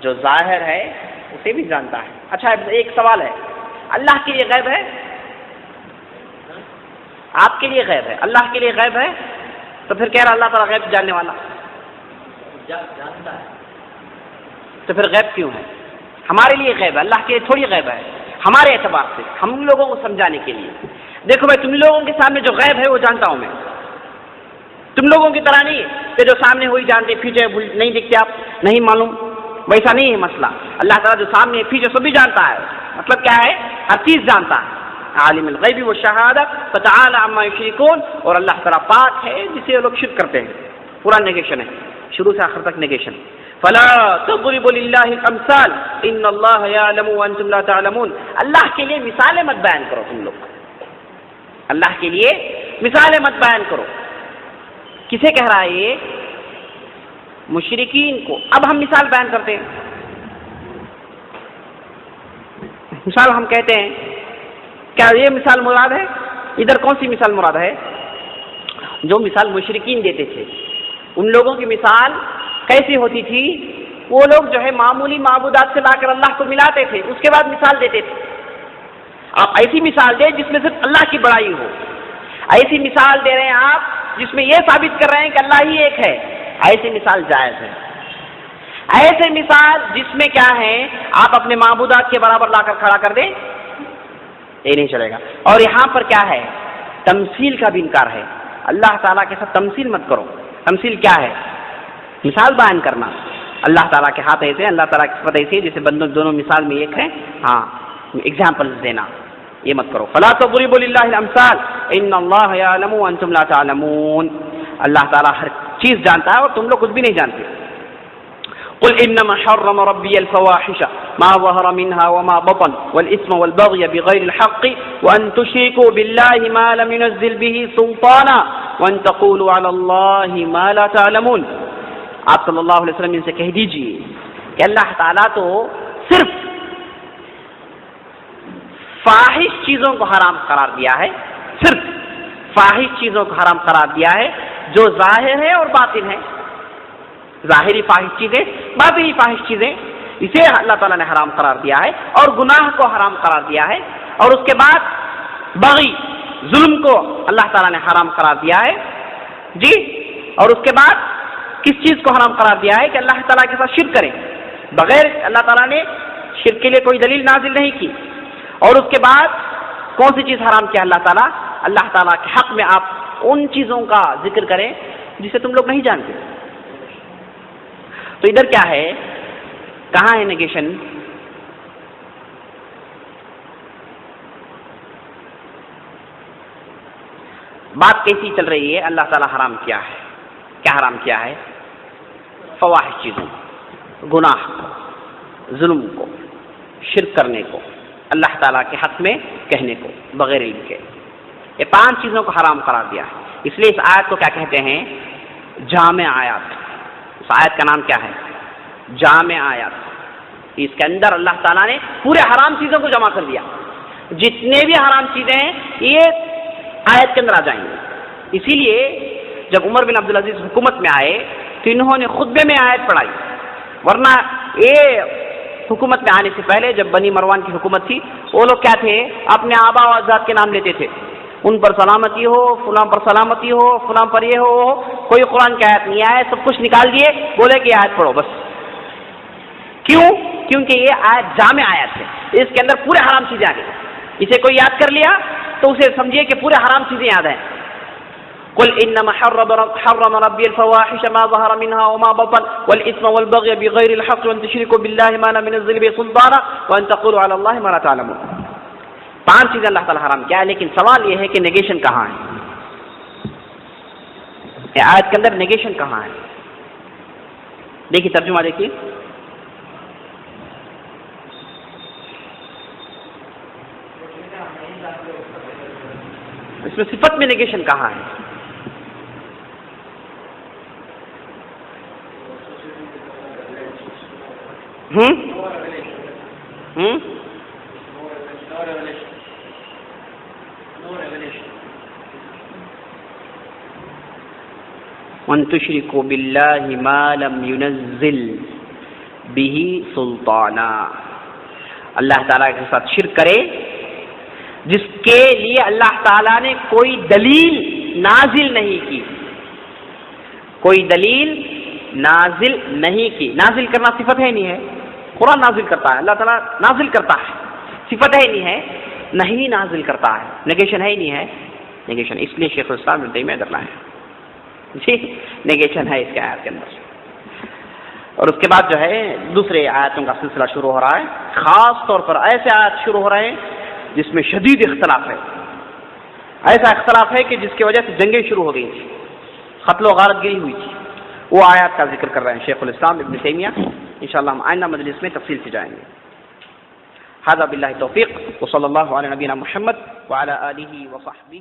جو ظاہر ہے اسے بھی جانتا ہے. اچھا ایک سوال ہے، اللہ کے لیے غیب ہے؟ آپ کے لیے غیب ہے، اللہ کے لیے غیب ہے؟ تو پھر کہہ رہا اللہ تعالیٰ غیب جاننے والا جانتا ہے، تو پھر غیب کیوں ہے؟ ہمارے لیے غیب ہے، اللہ کے لیے تھوڑی غیب ہے. ہمارے اعتبار سے ہم لوگوں کو سمجھانے کے لیے. دیکھو میں تم لوگوں کے سامنے جو غیب ہے وہ جانتا ہوں میں، تم لوگوں کی طرح نہیں کہ جو سامنے ہوئی جانتے پیچھے نہیں دکھتے آپ نہیں معلوم، ویسا نہیں ہے مسئلہ. اللہ تعالیٰ جو سامنے پیچھے سب بھی جانتا ہے. مطلب کیا ہے؟ ہر چیز جانتا ہے. عالم الغیب والشہادہ فتعالی عما یشرکون. اور اللہ تعالیٰ پاک ہے جسے لوگ شرک کرتے ہیں. پورا نیگیشن ہے، شروع سے آخر تک نیگیشن. فلا تضربوا للہ الامثال ان اللہ یعلم وانتم لا تعلمون. اللہ کے لیے مثالیں مت بیان کرو تم لوگ، اللہ کے لیے مثالیں مت بیان کرو. کسے کہہ رہا ہے یہ؟ مشرکین کو. اب ہم مثال بیان کرتے ہیں. مثال ہم کہتے ہیں، کیا یہ مثال مراد ہے؟ ادھر کون سی مثال مراد ہے؟ جو مثال مشرکین دیتے تھے، ان لوگوں کی مثال کیسی ہوتی تھی؟ وہ لوگ جو ہے معمولی معبودات سے لا کر اللہ کو ملاتے تھے، اس کے بعد مثال دیتے تھے. آپ ایسی مثال دیں جس میں صرف اللہ کی بڑائی ہو. ایسی مثال دے رہے ہیں آپ جس میں یہ ثابت کر رہے ہیں کہ اللہ ہی ایک ہے، ایسی مثال جائز ہے. ایسے مثال جس میں کیا ہے آپ اپنے معبودات کے برابر لا کر کھڑا کر دیں، یہ نہیں چلے گا. اور یہاں پر کیا ہے؟ تمثیل کا بھی انکار ہے. اللہ تعالیٰ کے ساتھ تمثیل مت کرو. تمثیل کیا ہے؟ مثال بیان کرنا. اللہ تعالیٰ کے ہاتھ ایسے ہیں، اللہ تعالیٰ کی صفت ایسی ہے جیسے بندوں دونوں مثال میں ایک ہیں. ہاں ایگزامپلز دینا، یہ مت کرو. فلا تضربوا للہ الامثال ان اللہ یعلم وانتم لا تعلمون. اللہ تعالیٰ ہر چیز جانتا ہے اور تم لوگ کچھ بھی نہیں جانتے. قل انما حرم ربي الفواحش ما ظهر منها وما بطن والاثم والبغي بغير الحق وان تشركوا بالله ما لم ينزل به سلطانا وان تقولوا على الله ما لا تعلمون. آپ صلی اللہ علیہ وسلم ان سے کہہ دیجئے کہ اللہ تعالیٰ تو صرف فاحش چیزوں کو حرام قرار دیا ہے، صرف فاحش چیزوں کو حرام قرار دیا ہے جو ظاہر ہے اور باطن ہے. ظاہری فاحش چیزیں، باطنی فاحش چیزیں، اسے اللہ تعالیٰ نے حرام قرار دیا ہے اور گناہ کو حرام قرار دیا ہے. اور اس کے بعد بغی، ظلم کو اللہ تعالیٰ نے حرام قرار دیا ہے جی. اور اس کے بعد کس چیز کو حرام قرار دیا ہے کہ اللہ تعالیٰ کے ساتھ شرک کریں. بغیر اللہ تعالیٰ نے شرک کے لیے کوئی دلیل نازل نہیں کی. اور اس کے بعد کون سی چیز حرام کیا اللہ تعالیٰ؟ اللہ تعالیٰ کے حق میں آپ ان چیزوں کا ذکر کریں جسے تم لوگ نہیں جانتے. تو ادھر کیا ہے، کہاں ہے نیگیشن؟ بات کیسی چل رہی ہے؟ اللہ تعالیٰ حرام کیا ہے. کیا حرام کیا ہے؟ فواحش چیزوں، گناہ کو، ظلم کو، شرک کرنے کو، اللہ تعالیٰ کے حق میں کہنے کو بغیر علم کے. یہ 5 چیزوں کو حرام قرار دیا ہے. اس لیے اس آیت کو کیا کہتے ہیں؟ جامع آیات. اس آیت کا نام کیا ہے؟ جامع آیات. اس کے اندر اللہ تعالیٰ نے پورے حرام چیزوں کو جمع کر دیا. جتنے بھی حرام چیزیں ہیں یہ آیت کے اندر آ جائیں گے. اسی لیے جب عمر بن عبدالعزیز حکومت میں آئے تو انہوں نے خطبے میں آیت پڑھائی. ورنہ یہ حکومت میں آنے سے پہلے جب بنی مروان کی حکومت تھی، وہ لوگ کیا تھے؟ اپنے آبا و اجداد کے نام لیتے تھے. ان پر سلامتی ہو، فلاں پر سلامتی ہو، فلاں پر یہ ہو. کوئی قرآن کی آیت نہیں آئے، سب کچھ نکال دیے، بولے کہ آیت پڑھو بس. کیوں؟ کیونکہ یہ آیت جامع آیت ہے. اس کے اندر پورے حرام چیزیں آ گئی. اسے کوئی یاد کر لیا تو اسے سمجھیے کہ پورے حرام چیزیں یاد ہیں. قل انما حرم ربي الفواحش ما ظهر منها وما بطن والاثم والبغي بغير الحق وان تشركوا بالله ما لم ينزل به سلطانا وان تقولوا على الله ما لا تعلمون. 5 چیزیں اللہ تعالی حرام کیا ہے. لیکن سوال یہ ہے کہ نیگیشن کہاں ہے؟ یہ آیت کے اندر نیگیشن کہاں ہے؟ دیکھیے ترجمہ دیکھیے. اس میں صفت میں نیگیشن کہاں ہے؟ وَأَن تُشْرِكُوا بِاللَّهِ مَا لَمْ يُنَزِّلْ بِهِ سُلْطَانًا. اللہ تعالیٰ کے ساتھ شرک کرے جس کے لیے اللہ تعالیٰ نے کوئی دلیل نازل نہیں کی. کوئی دلیل نازل نہیں کی. نازل کرنا صفت ہے نہیں ہے. قرآن نازل کرتا ہے، اللہ تعالیٰ نازل کرتا ہے، صفت ہے نہیں ہے. نہیں نازل کرتا ہے، نیگیشن ہے نہیں ہے. نیگیشن اس لیے شیخ الاسلام ابن تیمیہ ادھر لائے جی، نیگیشن ہے اس کے آیت کے اندر. اور اس کے بعد جو ہے دوسرے آیتوں کا سلسلہ شروع ہو رہا ہے. خاص طور پر ایسے آیت شروع ہو رہے ہیں جس میں شدید اختلاف ہے. ایسا اختلاف ہے کہ جس کی وجہ سے جنگیں شروع ہو گئی تھی، قتل و غارت گری ہوئی تھی. وہ آیات کا ذکر کر رہے ہیں شیخ الاسلام ابن تیمیہ. انشاءاللہ ہم آئندہ مجلس میں تفصیل سے جائیں گے. ھذا باللہ توفیق وصلی اللہ علی نبینا محمد وعلی آلہ وصحبہ.